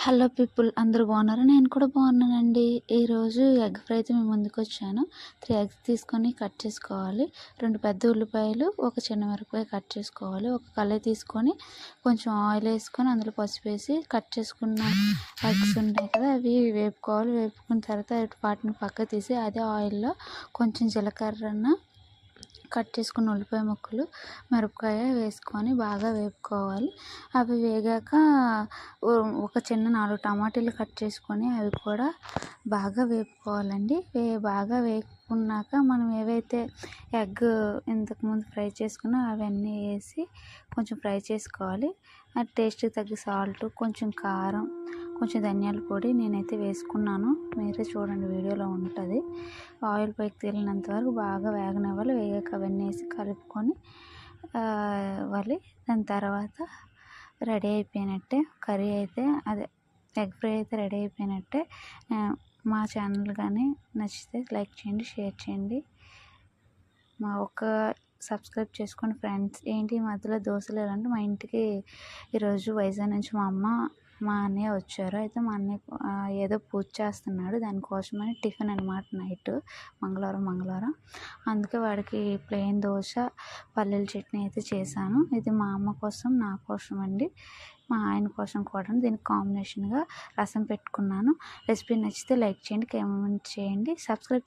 Hello people, అందరూ బాగున్నారా? నేను కూడా బాగున్నానండి. ఈరోజు ఎగ్ ఫ్రైతో మేము ముందుకొచ్చాను. 3 ఎగ్స్ తీసుకొని కట్ చేసుకోవాలి. 2 పెద్ద ఉల్లిపాయలు, ఒక చిన్న మిరపకాయ కట్ చేసుకోవాలి. ఒక కళాయి తీసుకొని కొంచెం ఆయిల్ వేసుకొని అందులో పసుపు వేసి కట్ చేసుకున్న ఎగ్స్ ఉంటాయి కదా, అవి వేపుకోవాలి. వేపుకున్న తర్వాత వాటిని పక్కకు తీసి అదే ఆయిల్లో కొంచెం జీలకర్ర, కట్ చేసుకున్న ఉల్లిపాయ ముక్కలు, మిరపకాయ వేసుకొని బాగా వేపుకోవాలి. అవి వేగాక ఒక చిన్న 4 టమాటాలు కట్ చేసుకొని అవి కూడా బాగా వేపుకోవాలండి. బాగా వేపుకున్నాక మనం ఏవైతే ఎగ్ ఇంతకుముందు ఫ్రై చేసుకున్నా అవన్నీ వేసి కొంచెం ఫ్రై చేసుకోవాలి. అది టేస్ట్కి తగ్గ సాల్ట్, కొంచెం కారం, కొంచెం ధనియాల పొడి నేనైతే వేసుకున్నాను. మీరే చూడండి, వీడియోలో ఉంటుంది. ఆయిల్ పైకి తేలినంత వరకు బాగా వేగనివ్వాలి. వేగాక అవన్నీ వేసి కలుపుకొని దాని తర్వాత రెడీ అయిపోయినట్టే. కర్రీ అయితే అదే ఎగ్ ఫ్రై అయితే రెడీ అయిపోయినట్టే. మా ఛానల్ కానీ నచ్చితే లైక్ చేయండి, షేర్ చేయండి, సబ్స్క్రైబ్ చేసుకోండి ఫ్రెండ్స్. ఏంటి ఈ మధ్యలో దోశలు ఎలాంటి మా ఇంటికి ఈరోజు వైజాగ్ నుంచి మా అన్నయ్య వచ్చారు. అయితే మా అన్నయ్య ఏదో పూజ చేస్తున్నాడు, దానికోసమని టిఫిన్ అనమాట. నైట్ మంగళవారం అందుకే వాడికి ప్లెయిన్ దోశ, పల్లీల చట్నీ అయితే చేశాను. ఇది మా అమ్మ కోసం, నా కోసం అండి, మా ఆయన కోసం కూడా. దీనికి కాంబినేషన్గా రసం పెట్టుకున్నాను. రెసిపీ నచ్చితే లైక్ చేయండి, కామెంట్ చేయండి, సబ్స్క్రైబ్